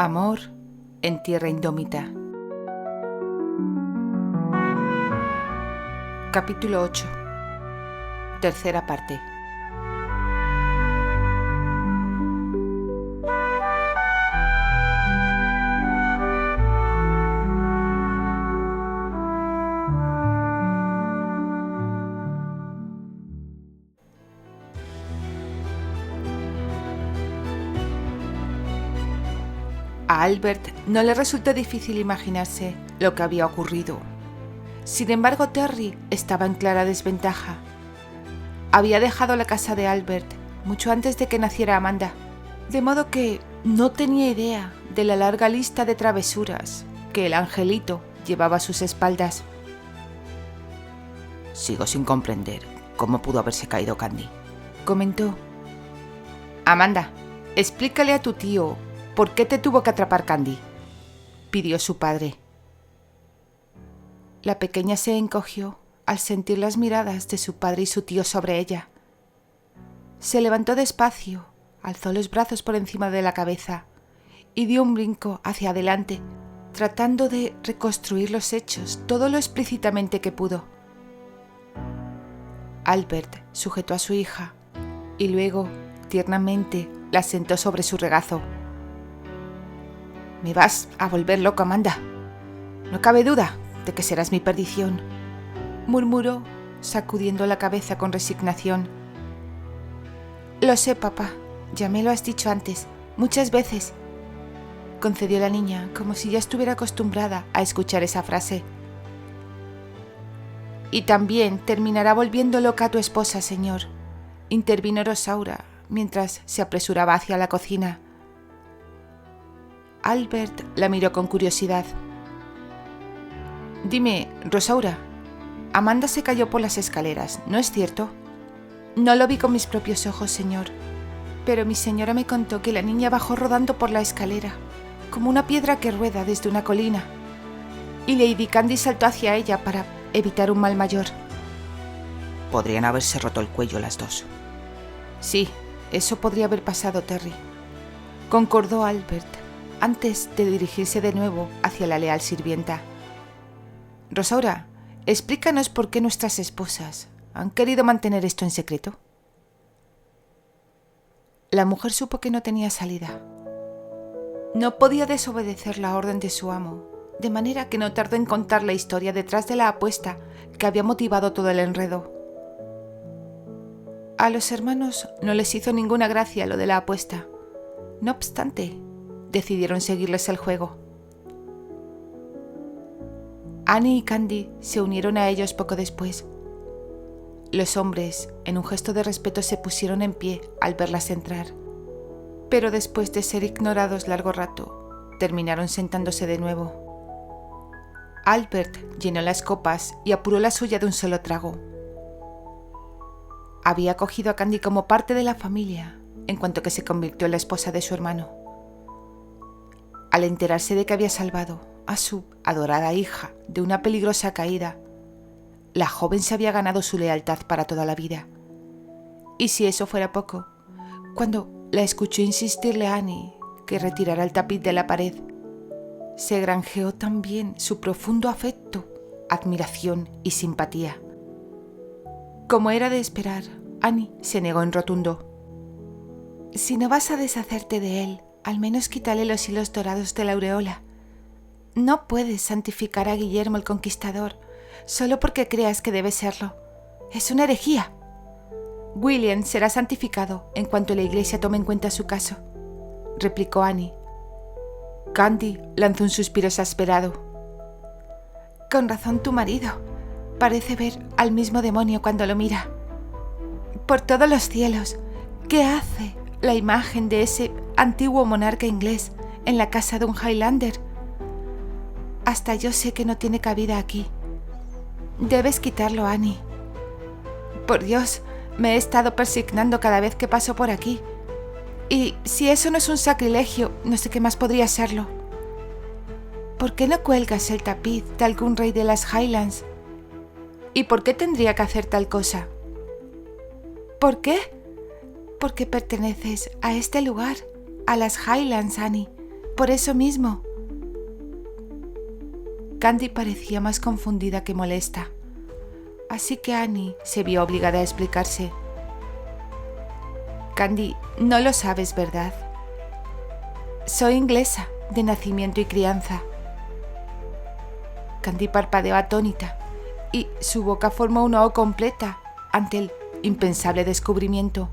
Amor en tierra indómita. Capítulo 8. Tercera parte. A Albert no le resultó difícil imaginarse lo que había ocurrido. Sin embargo, Terry estaba en clara desventaja. Había dejado la casa de Albert mucho antes de que naciera Amanda, de modo que no tenía idea de la larga lista de travesuras que el angelito llevaba a sus espaldas. Sigo sin comprender cómo pudo haberse caído Candy, comentó. Amanda, explícale a tu tío ¿por qué te tuvo que atrapar Candy?, pidió su padre. La pequeña se encogió al sentir las miradas de su padre y su tío sobre ella. Se levantó despacio, alzó los brazos por encima de la cabeza y dio un brinco hacia adelante, tratando de reconstruir los hechos todo lo explícitamente que pudo. Albert sujetó a su hija y luego, tiernamente, la sentó sobre su regazo. «Me vas a volver loco, Amanda. No cabe duda de que serás mi perdición», murmuró, sacudiendo la cabeza con resignación. «Lo sé, papá. Ya me lo has dicho antes, muchas veces», concedió la niña, como si ya estuviera acostumbrada a escuchar esa frase. «Y también terminará volviendo loca a tu esposa, señor», intervino Rosaura, mientras se apresuraba hacia la cocina. Albert la miró con curiosidad. «Dime, Rosaura, Amanda se cayó por las escaleras, ¿no es cierto?» «No lo vi con mis propios ojos, señor, pero mi señora me contó que la niña bajó rodando por la escalera, como una piedra que rueda desde una colina, y Lady Candy saltó hacia ella para evitar un mal mayor». Podrían haberse roto el cuello las dos. «Sí, eso podría haber pasado, Terry», concordó Albert, antes de dirigirse de nuevo hacia la leal sirvienta. «Rosaura, explícanos por qué nuestras esposas han querido mantener esto en secreto». La mujer supo que no tenía salida. No podía desobedecer la orden de su amo, de manera que no tardó en contar la historia detrás de la apuesta que había motivado todo el enredo. A los hermanos no les hizo ninguna gracia lo de la apuesta. No obstante, decidieron seguirles el juego. Annie y Candy se unieron a ellos poco después. Los hombres, en un gesto de respeto, se pusieron en pie al verlas entrar, pero después de ser ignorados largo rato, terminaron sentándose de nuevo. Albert llenó las copas y apuró la suya de un solo trago. Había acogido a Candy como parte de la familia en cuanto que se convirtió en la esposa de su hermano. Al enterarse de que había salvado a su adorada hija de una peligrosa caída, la joven se había ganado su lealtad para toda la vida. Y si eso fuera poco, cuando la escuchó insistirle a Annie que retirara el tapiz de la pared, se granjeó también su profundo afecto, admiración y simpatía. Como era de esperar, Annie se negó en rotundo. «Si no vas a deshacerte de él, al menos quítale los hilos dorados de la aureola. No puedes santificar a Guillermo el Conquistador solo porque creas que debe serlo. Es una herejía. William será santificado en cuanto la Iglesia tome en cuenta su caso», replicó Annie. Candy lanzó un suspiro exasperado. «Con razón tu marido. Parece ver al mismo demonio cuando lo mira. Por todos los cielos, ¿qué hace la imagen de ese antiguo monarca inglés en la casa de un Highlander? Hasta yo sé que no tiene cabida aquí. Debes quitarlo, Annie. Por Dios, me he estado persignando cada vez que paso por aquí. Y si eso no es un sacrilegio, no sé qué más podría serlo. ¿Por qué no cuelgas el tapiz de algún rey de las Highlands? ¿Y por qué tendría que hacer tal cosa? ¿Por qué? Porque perteneces a este lugar, a las Highlands, Annie, por eso mismo. Candy parecía más confundida que molesta, así que Annie se vio obligada a explicarse. Candy, no lo sabes, ¿verdad? Soy inglesa, de nacimiento y crianza. Candy parpadeó atónita y su boca formó una O completa ante el impensable descubrimiento.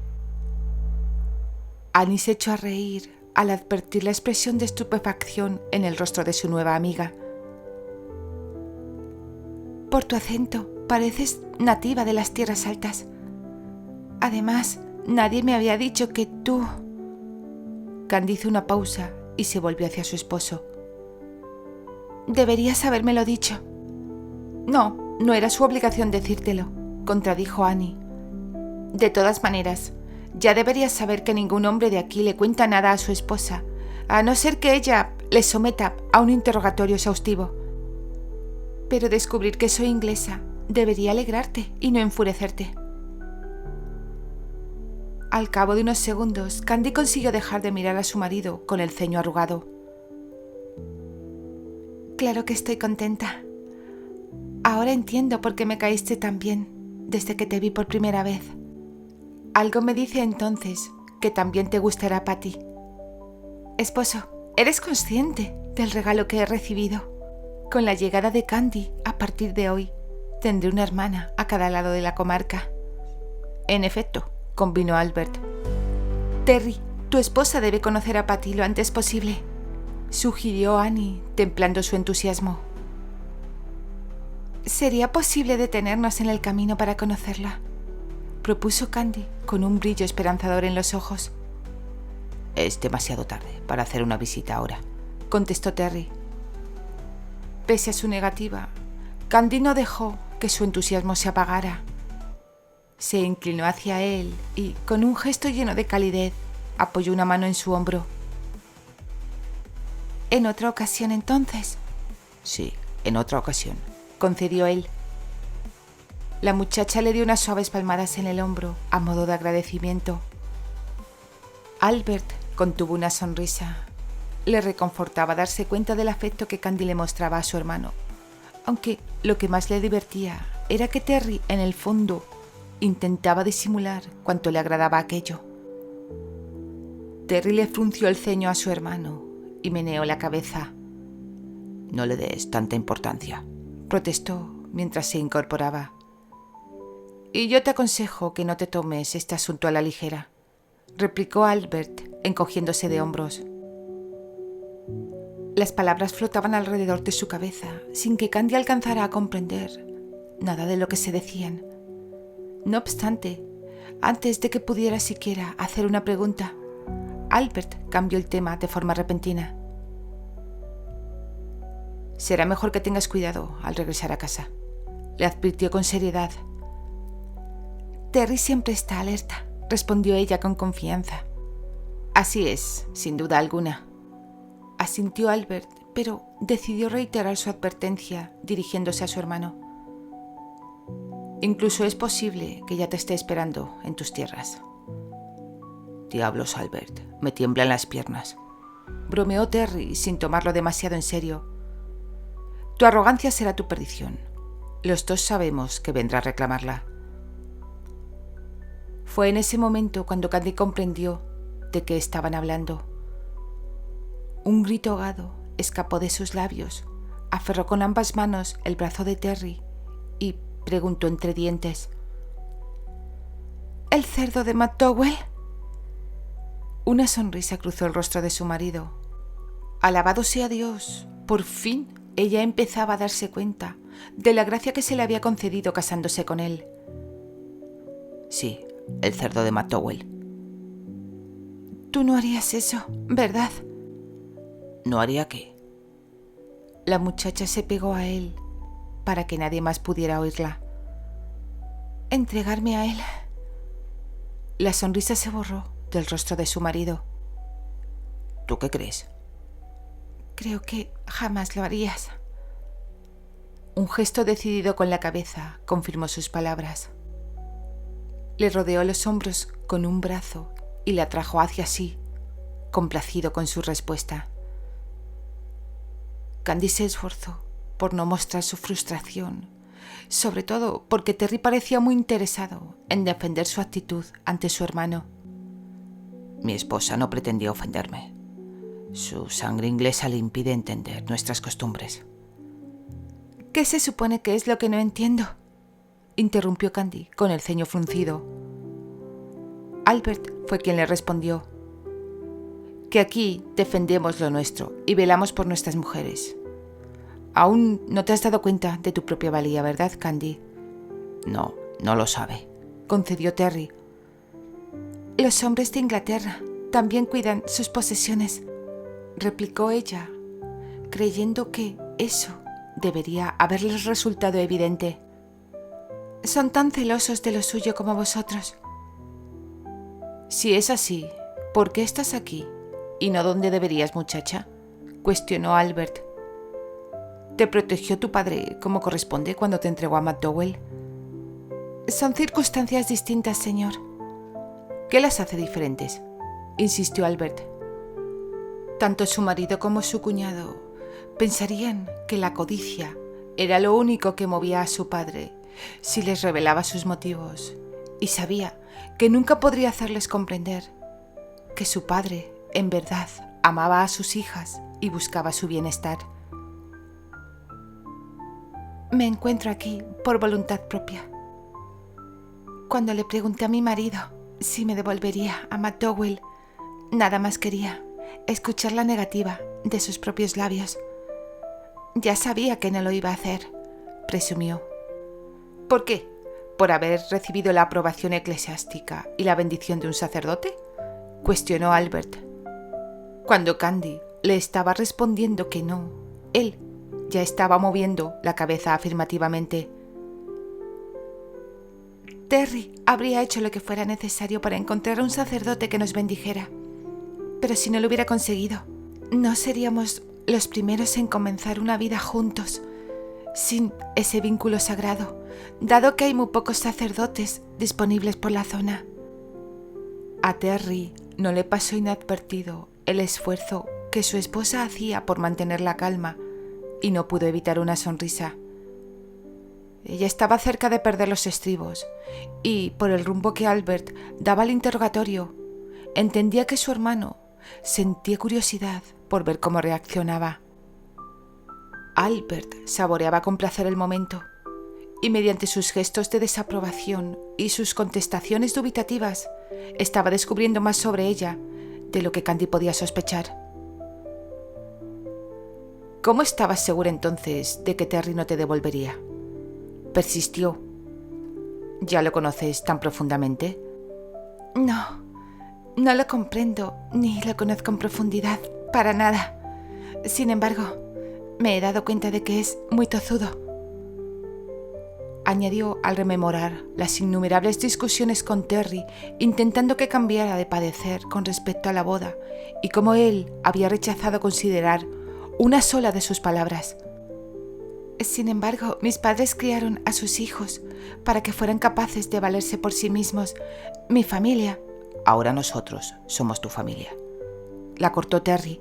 Annie se echó a reír al advertir la expresión de estupefacción en el rostro de su nueva amiga. Por tu acento, pareces nativa de las tierras altas. Además, nadie me había dicho que tú... Candy hizo una pausa y se volvió hacia su esposo. Deberías habérmelo dicho. No, no era su obligación decírtelo, contradijo Annie. De todas maneras, ya deberías saber que ningún hombre de aquí le cuenta nada a su esposa, a no ser que ella le someta a un interrogatorio exhaustivo. Pero descubrir que soy inglesa debería alegrarte y no enfurecerte. Al cabo de unos segundos, Candy consiguió dejar de mirar a su marido con el ceño arrugado. Claro que estoy contenta. Ahora entiendo por qué me caíste tan bien desde que te vi por primera vez. Algo me dice entonces que también te gustará Patty. Esposo, ¿eres consciente del regalo que he recibido? Con la llegada de Candy, a partir de hoy, tendré una hermana a cada lado de la comarca. En efecto, convino Albert. Terry, tu esposa debe conocer a Patty lo antes posible, sugirió Annie, templando su entusiasmo. ¿Sería posible detenernos en el camino para conocerla?, propuso Candy con un brillo esperanzador en los ojos. Es demasiado tarde para hacer una visita ahora, contestó Terry. Pese a su negativa, Candy no dejó que su entusiasmo se apagara. Se inclinó hacia él y, con un gesto lleno de calidez, apoyó una mano en su hombro. ¿En otra ocasión, entonces? Sí, en otra ocasión, concedió él. La muchacha le dio unas suaves palmadas en el hombro a modo de agradecimiento. Albert contuvo una sonrisa. Le reconfortaba darse cuenta del afecto que Candy le mostraba a su hermano, aunque lo que más le divertía era que Terry, en el fondo, intentaba disimular cuánto le agradaba aquello. Terry le frunció el ceño a su hermano y meneó la cabeza. No le des tanta importancia, protestó mientras se incorporaba. Y yo te aconsejo que no te tomes este asunto a la ligera, replicó Albert, encogiéndose de hombros. Las palabras flotaban alrededor de su cabeza, sin que Candy alcanzara a comprender nada de lo que se decían. No obstante, antes de que pudiera siquiera hacer una pregunta, Albert cambió el tema de forma repentina. Será mejor que tengas cuidado al regresar a casa, le advirtió con seriedad. Terry siempre está alerta, respondió ella con confianza. Así es, sin duda alguna, asintió Albert, pero decidió reiterar su advertencia dirigiéndose a su hermano. Incluso es posible que ya te esté esperando en tus tierras. Diablos, Albert, me tiemblan las piernas, bromeó Terry sin tomarlo demasiado en serio. Tu arrogancia será tu perdición. Los dos sabemos que vendrá a reclamarla. Fue en ese momento cuando Candy comprendió de qué estaban hablando. Un grito ahogado escapó de sus labios, aferró con ambas manos el brazo de Terry y preguntó entre dientes: ¿El cerdo de McDowell? Una sonrisa cruzó el rostro de su marido. Alabado sea Dios, por fin ella empezaba a darse cuenta de la gracia que se le había concedido casándose con él. Sí, el cerdo de McDowell. Tú no harías eso, ¿verdad? ¿No haría qué? La muchacha se pegó a él para que nadie más pudiera oírla. Entregarme a él. La sonrisa se borró del rostro de su marido. ¿Tú qué crees? Creo que jamás lo harías. Un gesto decidido con la cabeza confirmó sus palabras. Le rodeó los hombros con un brazo y la atrajo hacia sí, complacido con su respuesta. Candy se esforzó por no mostrar su frustración, sobre todo porque Terry parecía muy interesado en defender su actitud ante su hermano. Mi esposa no pretendía ofenderme. Su sangre inglesa le impide entender nuestras costumbres. ¿Qué se supone que es lo que no entiendo?, interrumpió Candy con el ceño fruncido. Albert fue quien le respondió: que aquí defendemos lo nuestro y velamos por nuestras mujeres. Aún no te has dado cuenta de tu propia valía, ¿verdad, Candy? No lo sabe, concedió Terry. Los hombres de Inglaterra también cuidan sus posesiones, replicó ella, creyendo que eso debería haberles resultado evidente. Son tan celosos de lo suyo como vosotros. Si es así, ¿por qué estás aquí y no donde deberías, muchacha?, cuestionó Albert. ¿Te protegió tu padre como corresponde cuando te entregó a McDowell? Son circunstancias distintas, señor. ¿Qué las hace diferentes?, insistió Albert. Tanto su marido como su cuñado pensarían que la codicia era lo único que movía a su padre si les revelaba sus motivos, y sabía que nunca podría hacerles comprender que su padre, en verdad, amaba a sus hijas y buscaba su bienestar. Me encuentro aquí por voluntad propia. Cuando le pregunté a mi marido si me devolvería a McDowell, nada más quería escuchar la negativa de sus propios labios. Ya sabía que no lo iba a hacer, presumió. ¿Por qué? ¿Por haber recibido la aprobación eclesiástica y la bendición de un sacerdote?, cuestionó Albert. Cuando Candy le estaba respondiendo que no, él ya estaba moviendo la cabeza afirmativamente. Terry habría hecho lo que fuera necesario para encontrar a un sacerdote que nos bendijera. Pero si no lo hubiera conseguido, no seríamos los primeros en comenzar una vida juntos, sin ese vínculo sagrado, dado que hay muy pocos sacerdotes disponibles por la zona. A Terry no le pasó inadvertido el esfuerzo que su esposa hacía por mantener la calma y no pudo evitar una sonrisa. Ella estaba cerca de perder los estribos y, por el rumbo que Albert daba al interrogatorio, entendía que su hermano sentía curiosidad por ver cómo reaccionaba. Albert saboreaba con placer el momento y, mediante sus gestos de desaprobación y sus contestaciones dubitativas, estaba descubriendo más sobre ella de lo que Candy podía sospechar. ¿Cómo estabas segura entonces de que Terry no te devolvería?, persistió. ¿Ya lo conoces tan profundamente? No lo comprendo ni lo conozco en profundidad, para nada. Sin embargo, me he dado cuenta de que es muy tozudo, añadió al rememorar las innumerables discusiones con Terry, intentando que cambiara de parecer con respecto a la boda y cómo él había rechazado considerar una sola de sus palabras. Sin embargo, mis padres criaron a sus hijos para que fueran capaces de valerse por sí mismos. Mi familia... Ahora nosotros somos tu familia, la cortó Terry.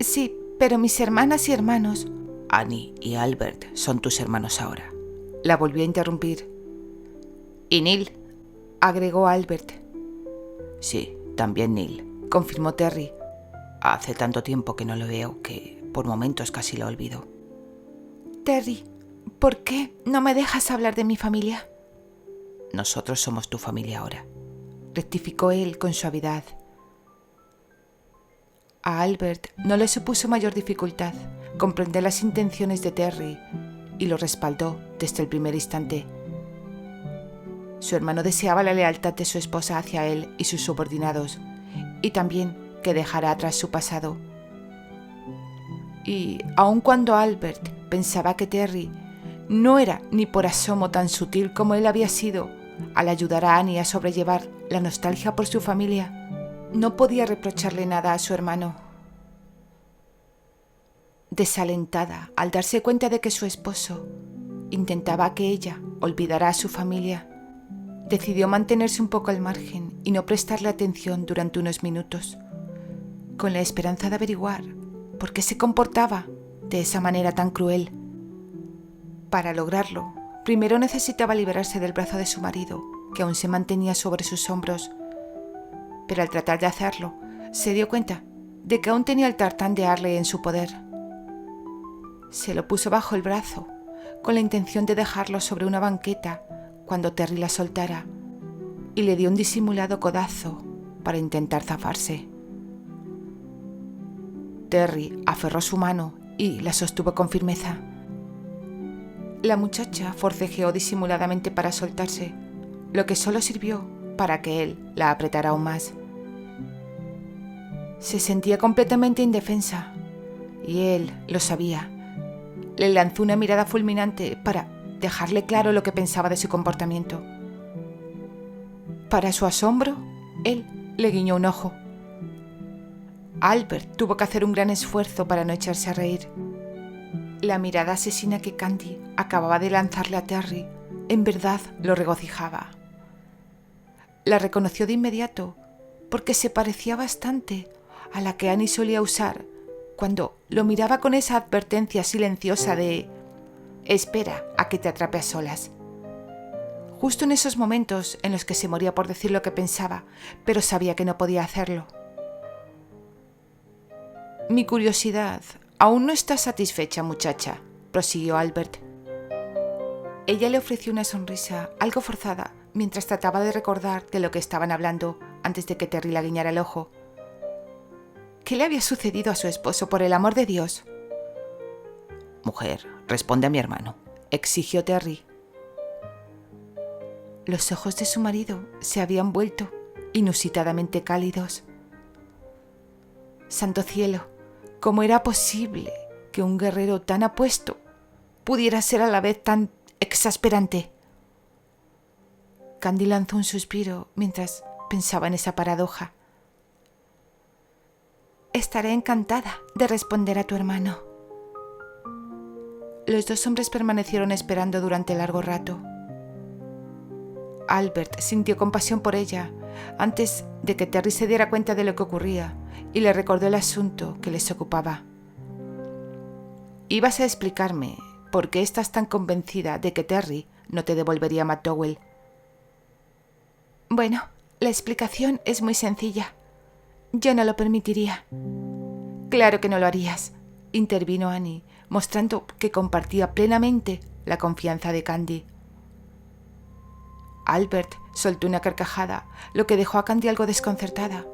Sí, pero mis hermanas y hermanos... Annie y Albert son tus hermanos ahora, la volvió a interrumpir. ¿Y Neil?, agregó Albert. Sí, también Neil, confirmó Terry. Hace tanto tiempo que no lo veo que por momentos casi lo olvido. Terry, ¿por qué no me dejas hablar de mi familia? Nosotros somos tu familia ahora, rectificó él con suavidad. A Albert no le supuso mayor dificultad comprender las intenciones de Terry y lo respaldó desde el primer instante. Su hermano deseaba la lealtad de su esposa hacia él y sus subordinados, y también que dejara atrás su pasado. Y aun cuando Albert pensaba que Terry no era ni por asomo tan sutil como él había sido al ayudar a Annie a sobrellevar la nostalgia por su familia, no podía reprocharle nada a su hermano. Desalentada al darse cuenta de que su esposo intentaba que ella olvidara a su familia, decidió mantenerse un poco al margen y no prestarle atención durante unos minutos, con la esperanza de averiguar por qué se comportaba de esa manera tan cruel. Para lograrlo, primero necesitaba liberarse del brazo de su marido, que aún se mantenía sobre sus hombros. Pero al tratar de hacerlo, se dio cuenta de que aún tenía el tartán de Arley en su poder. Se lo puso bajo el brazo, con la intención de dejarlo sobre una banqueta cuando Terry la soltara, y le dio un disimulado codazo para intentar zafarse. Terry aferró su mano y la sostuvo con firmeza. La muchacha forcejeó disimuladamente para soltarse, lo que solo sirvió para que él la apretara aún más. Se sentía completamente indefensa, y él lo sabía. Le lanzó una mirada fulminante para dejarle claro lo que pensaba de su comportamiento. Para su asombro, él le guiñó un ojo. Albert tuvo que hacer un gran esfuerzo para no echarse a reír. La mirada asesina que Candy acababa de lanzarle a Terry en verdad lo regocijaba. La reconoció de inmediato porque se parecía bastante a la que Annie solía usar cuando lo miraba con esa advertencia silenciosa de «espera a que te atrape a solas». Justo en esos momentos en los que se moría por decir lo que pensaba, pero sabía que no podía hacerlo. «Mi curiosidad aún no está satisfecha, muchacha», prosiguió Albert. Ella le ofreció una sonrisa algo forzada mientras trataba de recordar de lo que estaban hablando antes de que Terry la guiñara el ojo. ¿Qué le había sucedido a su esposo, por el amor de Dios? Mujer, responde a mi hermano, exigió Terry. Los ojos de su marido se habían vuelto inusitadamente cálidos. Santo cielo, ¿cómo era posible que un guerrero tan apuesto pudiera ser a la vez tan exasperante? Candy lanzó un suspiro mientras pensaba en esa paradoja. Estaré encantada de responder a tu hermano. Los dos hombres permanecieron esperando durante largo rato. Albert sintió compasión por ella antes de que Terry se diera cuenta de lo que ocurría y le recordó el asunto que les ocupaba. Ibas a explicarme por qué estás tan convencida de que Terry no te devolvería a McDowell. Bueno, la explicación es muy sencilla. Yo no lo permitiría. Claro que no lo harías, intervino Annie, mostrando que compartía plenamente la confianza de Candy. Albert soltó una carcajada, lo que dejó a Candy algo desconcertada.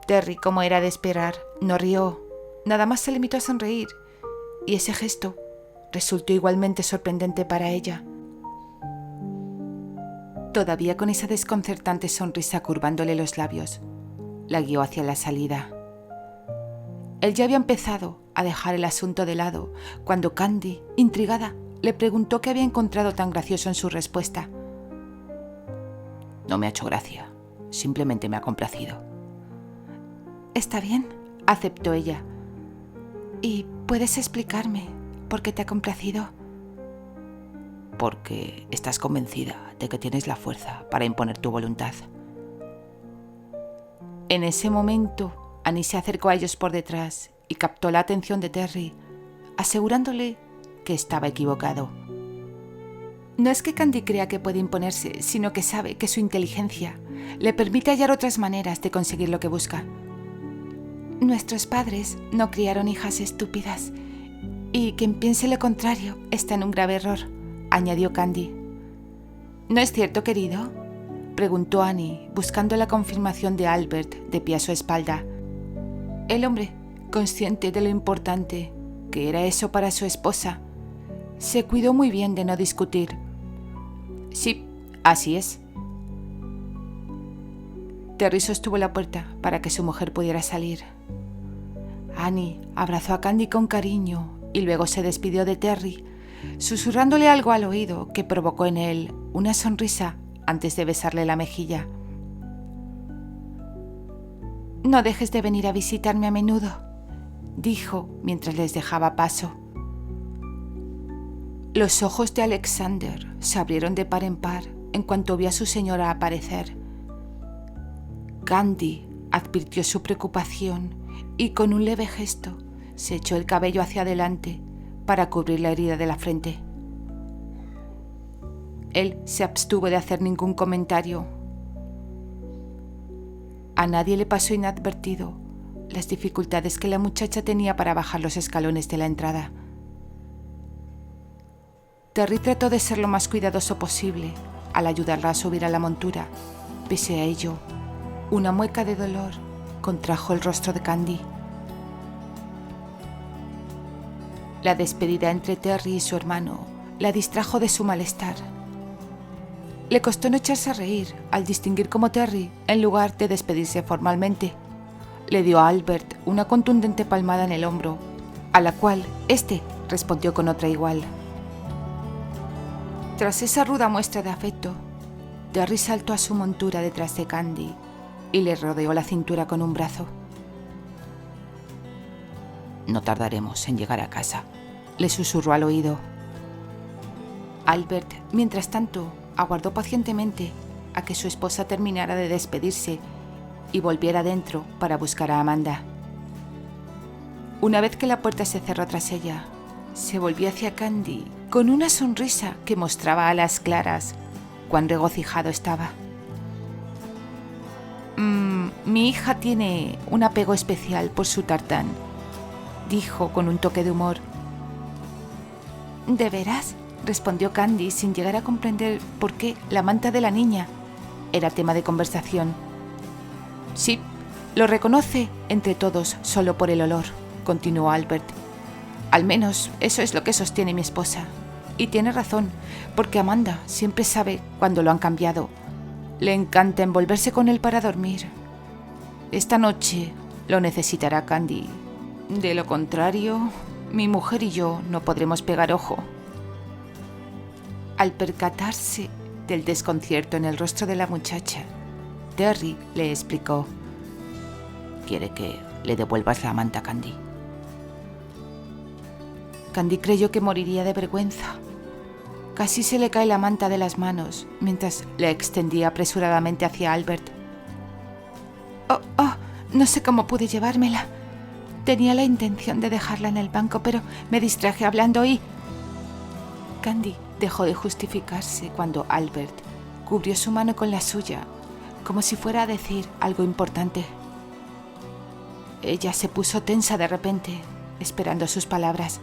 Terry, como era de esperar, no rió, nada más se limitó a sonreír, y ese gesto resultó igualmente sorprendente para ella. Todavía con esa desconcertante sonrisa curvándole los labios, la guió hacia la salida. Él ya había empezado a dejar el asunto de lado cuando Candy, intrigada, le preguntó qué había encontrado tan gracioso en su respuesta. No me ha hecho gracia, simplemente me ha complacido. Está bien, aceptó ella. ¿Y puedes explicarme por qué te ha complacido? Porque estás convencida de que tienes la fuerza para imponer tu voluntad. En ese momento, Annie se acercó a ellos por detrás y captó la atención de Terry, asegurándole que estaba equivocado. No es que Candy crea que puede imponerse, sino que sabe que su inteligencia le permite hallar otras maneras de conseguir lo que busca. Nuestros padres no criaron hijas estúpidas, y quien piense lo contrario está en un grave error, añadió Candy. ¿No es cierto, querido?, preguntó Annie, buscando la confirmación de Albert de pie a su espalda. El hombre, consciente de lo importante que era eso para su esposa, se cuidó muy bien de no discutir. Sí, así es. Terry sostuvo la puerta para que su mujer pudiera salir. Annie abrazó a Candy con cariño y luego se despidió de Terry, susurrándole algo al oído que provocó en él una sonrisa antes de besarle la mejilla. No dejes de venir a visitarme a menudo, dijo mientras les dejaba paso. Los ojos de Alexander se abrieron de par en par en cuanto vio a su señora aparecer. Candy advirtió su preocupación y con un leve gesto se echó el cabello hacia adelante para cubrir la herida de la frente. Él se abstuvo de hacer ningún comentario. A nadie le pasó inadvertido las dificultades que la muchacha tenía para bajar los escalones de la entrada. Terry trató de ser lo más cuidadoso posible al ayudarla a subir a la montura. Pese a ello, una mueca de dolor contrajo el rostro de Candy. La despedida entre Terry y su hermano la distrajo de su malestar. Le costó no echarse a reír al distinguir cómo Terry, en lugar de despedirse formalmente, le dio a Albert una contundente palmada en el hombro, a la cual éste respondió con otra igual. Tras esa ruda muestra de afecto, Terry saltó a su montura detrás de Candy y le rodeó la cintura con un brazo. No tardaremos en llegar a casa, le susurró al oído. Albert, mientras tanto, aguardó pacientemente a que su esposa terminara de despedirse y volviera dentro para buscar a Amanda. Una vez que la puerta se cerró tras ella, se volvió hacia Candy con una sonrisa que mostraba a las claras cuán regocijado estaba. Mi hija tiene un apego especial por su tartán, dijo con un toque de humor. ¿De veras?, respondió Candy sin llegar a comprender por qué la manta de la niña era tema de conversación. Sí, lo reconoce entre todos solo por el olor, continuó Albert. Al menos eso es lo que sostiene mi esposa. Y tiene razón, porque Amanda siempre sabe cuándo lo han cambiado. Le encanta envolverse con él para dormir. Esta noche lo necesitará Candy. De lo contrario, mi mujer y yo no podremos pegar ojo. Al percatarse del desconcierto en el rostro de la muchacha, Terry le explicó. Quiere que le devuelvas la manta a Candy. Candy creyó que moriría de vergüenza. Casi se le cae la manta de las manos mientras la extendía apresuradamente hacia Albert. Oh, no sé cómo pude llevármela. Tenía la intención de dejarla en el banco, pero me distraje hablando y... Candy dejó de justificarse cuando Albert cubrió su mano con la suya, como si fuera a decir algo importante. Ella se puso tensa de repente, esperando sus palabras.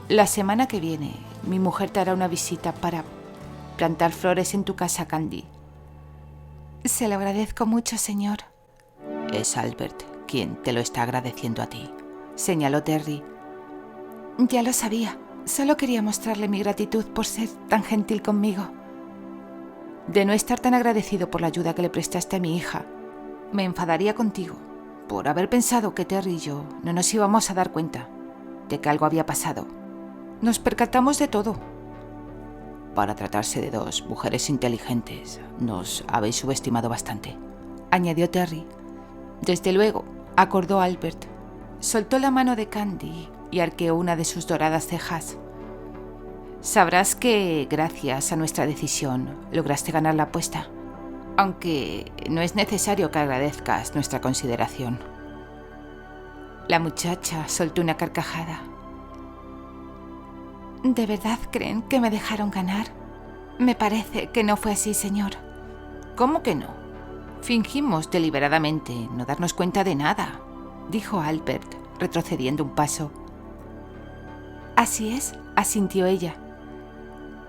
La semana que viene, mi mujer te hará una visita para plantar flores en tu casa, Candy. Se lo agradezco mucho, señor. Es Albert quien te lo está agradeciendo a ti, señaló Terry. Ya lo sabía. Solo quería mostrarle mi gratitud por ser tan gentil conmigo. De no estar tan agradecido por la ayuda que le prestaste a mi hija, me enfadaría contigo por haber pensado que Terry y yo no nos íbamos a dar cuenta de que algo había pasado. Nos percatamos de todo. Para tratarse de dos mujeres inteligentes, nos habéis subestimado bastante, añadió Terry. Desde luego, acordó Albert. Soltó la mano de Candy y arqueó una de sus doradas cejas. Sabrás que, gracias a nuestra decisión, lograste ganar la apuesta, aunque no es necesario que agradezcas nuestra consideración. La muchacha soltó una carcajada. ¿De verdad creen que me dejaron ganar? Me parece que no fue así, señor. ¿Cómo que no? Fingimos deliberadamente no darnos cuenta de nada, dijo Albert, retrocediendo un paso. Así es, asintió ella.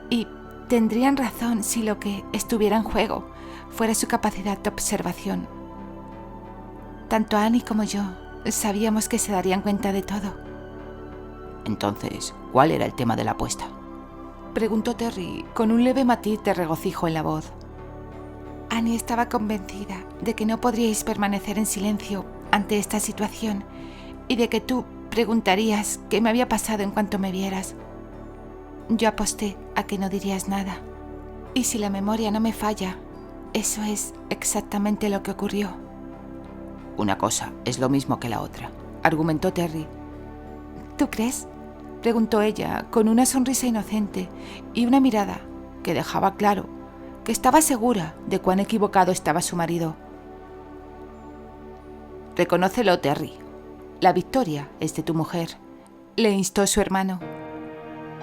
Y tendrían razón si lo que estuviera en juego fuera su capacidad de observación. Tanto Annie como yo sabíamos que se darían cuenta de todo. Entonces, ¿cuál era el tema de la apuesta?, preguntó Terry con un leve matiz de regocijo en la voz. Annie estaba convencida de que no podríais permanecer en silencio ante esta situación y de que tú preguntarías qué me había pasado en cuanto me vieras. Yo aposté a que no dirías nada. Y si la memoria no me falla, eso es exactamente lo que ocurrió. Una cosa es lo mismo que la otra, argumentó Terry. ¿Tú crees?, preguntó ella con una sonrisa inocente y una mirada que dejaba claro que estaba segura de cuán equivocado estaba su marido. Reconócelo, Terry, La victoria es de tu mujer, le instó su hermano.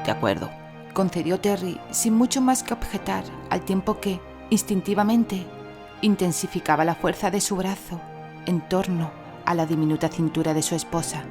De acuerdo, concedió Terry sin mucho más que objetar, al tiempo que, instintivamente, intensificaba la fuerza de su brazo en torno a la diminuta cintura de su esposa.